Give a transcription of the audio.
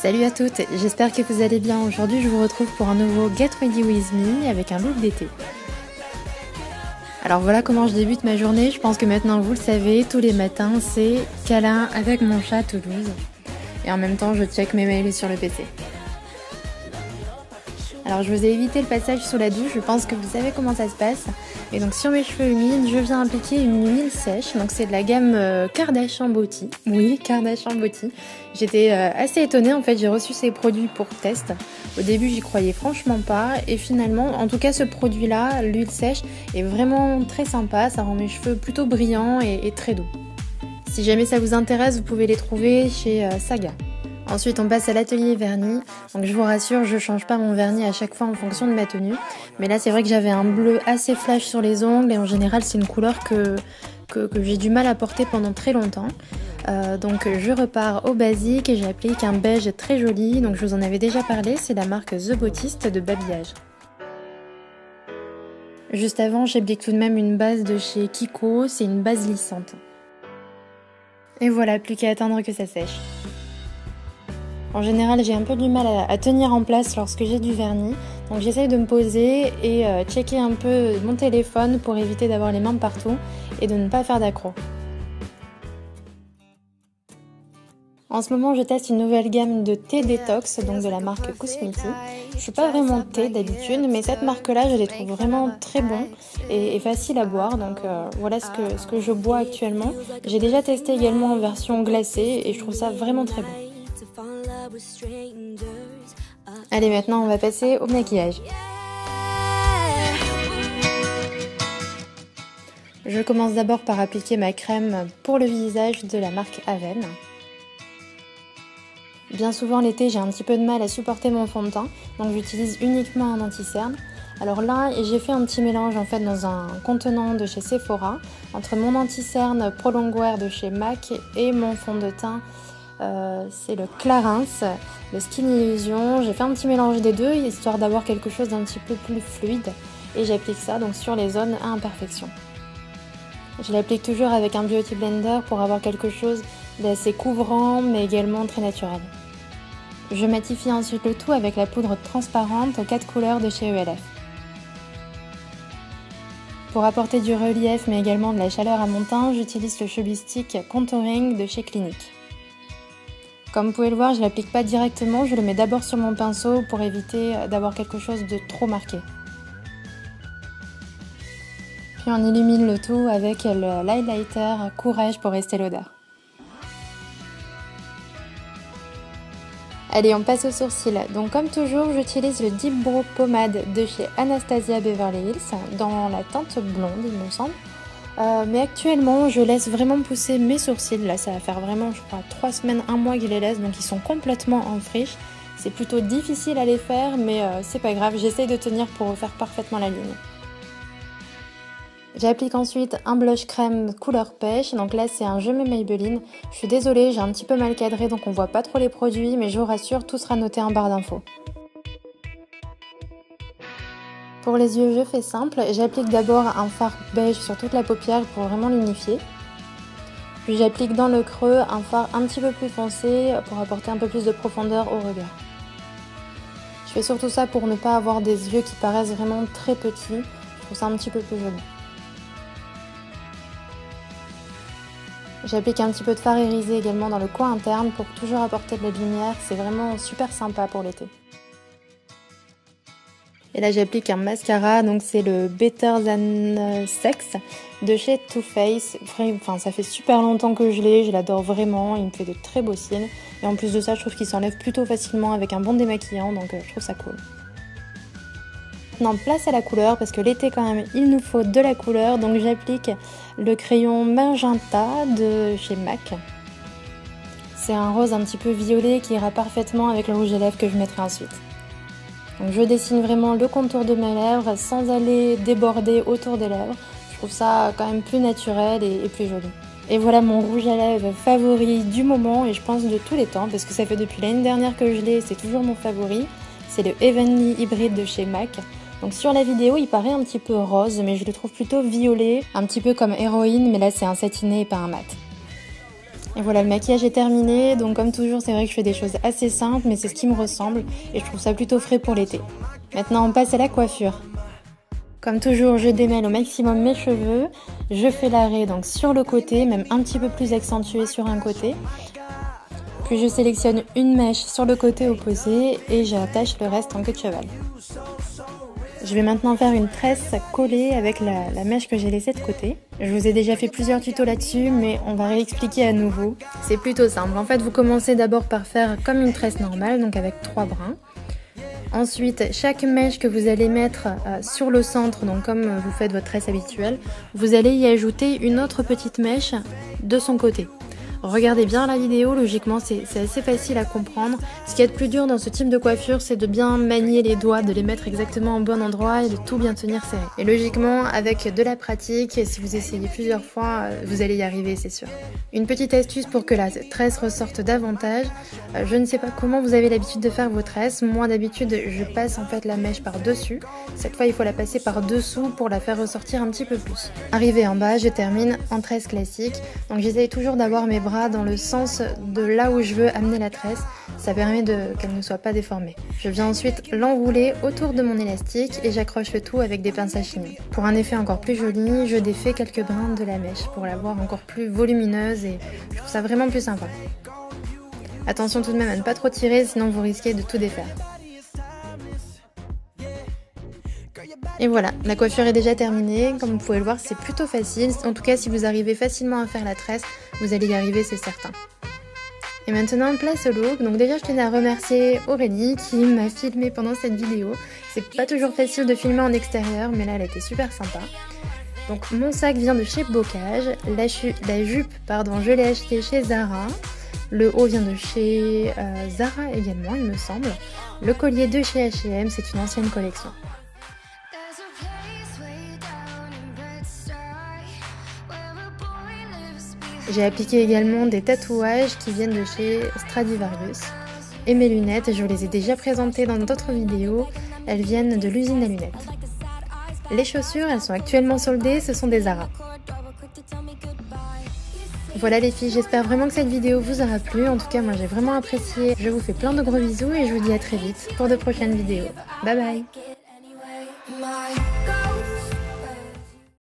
Salut à toutes, j'espère que vous allez bien. Aujourd'hui je vous retrouve pour un nouveau Get Ready With Me avec un look d'été. Alors voilà comment je débute ma journée, je pense que maintenant vous le savez, tous les matins c'est câlin avec mon chat Toulouse. Et en même temps je check mes mails sur le PC. Alors je vous ai évité le passage sous la douche, je pense que vous savez comment ça se passe. Et donc sur mes cheveux humides, je viens appliquer une huile sèche. Donc c'est de la gamme Kardashian Beauty. Oui, Kardashian Beauty. J'étais assez étonnée, en fait j'ai reçu ces produits pour test. Au début j'y croyais franchement pas. Et finalement, en tout cas ce produit là, l'huile sèche, est vraiment très sympa. Ça rend mes cheveux plutôt brillants et très doux. Si jamais ça vous intéresse, vous pouvez les trouver chez Saga. Ensuite on passe à l'atelier vernis, donc je vous rassure, je change pas mon vernis à chaque fois en fonction de ma tenue. Mais là c'est vrai que j'avais un bleu assez flash sur les ongles et en général c'est une couleur que j'ai du mal à porter pendant très longtemps. Donc je repars au basique et j'applique un beige très joli, donc je vous en avais déjà parlé, c'est la marque The Bottiste de Babillage. Juste avant j'applique tout de même une base de chez Kiko, c'est une base lissante. Et voilà, plus qu'à attendre que ça sèche. En général, j'ai un peu du mal à tenir en place lorsque j'ai du vernis, donc j'essaye de me poser et checker un peu mon téléphone pour éviter d'avoir les mains partout et de ne pas faire d'accro. En ce moment, je teste une nouvelle gamme de thé détox, donc de la marque Cosmiti. Je suis pas vraiment thé d'habitude, mais cette marque-là, je les trouve vraiment très bons et faciles à boire, donc voilà ce que je bois actuellement. J'ai déjà testé également en version glacée et je trouve ça vraiment très bon. Allez, maintenant on va passer au maquillage. Je commence d'abord par appliquer ma crème pour le visage de la marque Aven. Bien souvent l'été j'ai un petit peu de mal à supporter mon fond de teint, donc j'utilise uniquement un anti-cerne. Alors là j'ai fait un petit mélange en fait dans un contenant de chez Sephora entre mon anti-cerne Pro Longwear de chez MAC et mon fond de teint. C'est le Clarins, le Skin Illusion. J'ai fait un petit mélange des deux histoire d'avoir quelque chose d'un petit peu plus fluide et j'applique ça donc sur les zones à imperfection. Je l'applique toujours avec un Beauty Blender pour avoir quelque chose d'assez couvrant mais également très naturel. Je matifie ensuite le tout avec la poudre transparente aux 4 couleurs de chez ELF. Pour apporter du relief mais également de la chaleur à mon teint, j'utilise le Chubby Stick Contouring de chez Clinique. Comme vous pouvez le voir, je ne l'applique pas directement, je le mets d'abord sur mon pinceau pour éviter d'avoir quelque chose de trop marqué. Puis on illumine le tout avec l'highlighter Courage pour Estée Lauder. Allez, on passe aux sourcils. Donc comme toujours, j'utilise le Deep Brow Pommade de chez Anastasia Beverly Hills dans la teinte blonde, il me semble. Mais actuellement je laisse vraiment pousser mes sourcils, là ça va faire vraiment je crois 3 semaines, 1 mois que je les laisse, donc ils sont complètement en friche. C'est plutôt difficile à les faire mais c'est pas grave, j'essaye de tenir pour refaire parfaitement la ligne. J'applique ensuite un blush crème couleur pêche, donc là c'est un Je m'aime Maybelline. Je suis désolée, j'ai un petit peu mal cadré donc on voit pas trop les produits, mais je vous rassure, tout sera noté en barre d'infos. Pour les yeux, je fais simple, j'applique d'abord un fard beige sur toute la paupière pour vraiment l'unifier. Puis j'applique dans le creux un fard un petit peu plus foncé pour apporter un peu plus de profondeur au regard. Je fais surtout ça pour ne pas avoir des yeux qui paraissent vraiment très petits, je trouve ça un petit peu plus joli. J'applique un petit peu de fard irisé également dans le coin interne pour toujours apporter de la lumière, c'est vraiment super sympa pour l'été. Et là j'applique un mascara, donc c'est le Better Than Sex de chez Too Faced. Enfin, ça fait super longtemps que je l'adore vraiment, il me fait de très beaux cils. Et en plus de ça, je trouve qu'il s'enlève plutôt facilement avec un bon démaquillant, donc je trouve ça cool. Maintenant place à la couleur, parce que l'été quand même il nous faut de la couleur, donc j'applique le crayon Magenta de chez MAC. C'est un rose un petit peu violet qui ira parfaitement avec le rouge à lèvres que je mettrai ensuite. Donc je dessine vraiment le contour de mes lèvres sans aller déborder autour des lèvres. Je trouve ça quand même plus naturel et plus joli. Et voilà mon rouge à lèvres favori du moment et je pense de tous les temps parce que ça fait depuis l'année dernière que je l'ai, c'est toujours mon favori. C'est le Heavenly Hybrid de chez MAC. Donc sur la vidéo il paraît un petit peu rose mais je le trouve plutôt violet, un petit peu comme Héroïne mais là c'est un satiné et pas un mat. Et voilà, le maquillage est terminé, donc comme toujours c'est vrai que je fais des choses assez simples, mais c'est ce qui me ressemble et je trouve ça plutôt frais pour l'été. Maintenant on passe à la coiffure. Comme toujours, je démêle au maximum mes cheveux, je fais l'arrêt donc sur le côté, même un petit peu plus accentué sur un côté. Puis je sélectionne une mèche sur le côté opposé et j'attache le reste en queue de cheval. Je vais maintenant faire une tresse collée avec la mèche que j'ai laissée de côté. Je vous ai déjà fait plusieurs tutos là-dessus, mais on va réexpliquer à nouveau. C'est plutôt simple. En fait, vous commencez d'abord par faire comme une tresse normale, donc avec 3 brins. Ensuite, chaque mèche que vous allez mettre sur le centre, donc comme vous faites votre tresse habituelle, vous allez y ajouter une autre petite mèche de son côté. Regardez bien la vidéo, logiquement c'est assez facile à comprendre. Ce qui est le plus dur dans ce type de coiffure, c'est de bien manier les doigts, de les mettre exactement au bon endroit et de tout bien tenir serré. Et logiquement, avec de la pratique, si vous essayez plusieurs fois, vous allez y arriver, c'est sûr. Une petite astuce pour que la tresse ressorte davantage, je ne sais pas comment vous avez l'habitude de faire vos tresses. Moi d'habitude, je passe en fait la mèche par-dessus. Cette fois, il faut la passer par-dessous pour la faire ressortir un petit peu plus. Arrivé en bas, je termine en tresse classique. Donc j'essaye toujours d'avoir mes bras dans le sens de là où je veux amener la tresse, ça permet qu'elle ne soit pas déformée. Je viens ensuite l'enrouler autour de mon élastique et j'accroche le tout avec des pinces à chignon. Pour un effet encore plus joli, je défais quelques brins de la mèche pour la voir encore plus volumineuse et je trouve ça vraiment plus sympa. Attention tout de même à ne pas trop tirer, sinon vous risquez de tout défaire. Et voilà, la coiffure est déjà terminée, comme vous pouvez le voir c'est plutôt facile, en tout cas si vous arrivez facilement à faire la tresse, vous allez y arriver c'est certain. Et maintenant place au look, donc déjà je tenais à remercier Aurélie qui m'a filmé pendant cette vidéo, c'est pas toujours facile de filmer en extérieur mais là elle a été super sympa. Donc mon sac vient de chez Bocage, la jupe je l'ai achetée chez Zara, le haut vient de chez Zara également il me semble, le collier de chez H&M c'est une ancienne collection. J'ai appliqué également des tatouages qui viennent de chez Stradivarius. Et mes lunettes, je vous les ai déjà présentées dans d'autres vidéos, elles viennent de l'usine à lunettes. Les chaussures, elles sont actuellement soldées, ce sont des Zara. Voilà les filles, j'espère vraiment que cette vidéo vous aura plu, en tout cas moi j'ai vraiment apprécié. Je vous fais plein de gros bisous et je vous dis à très vite pour de prochaines vidéos. Bye bye.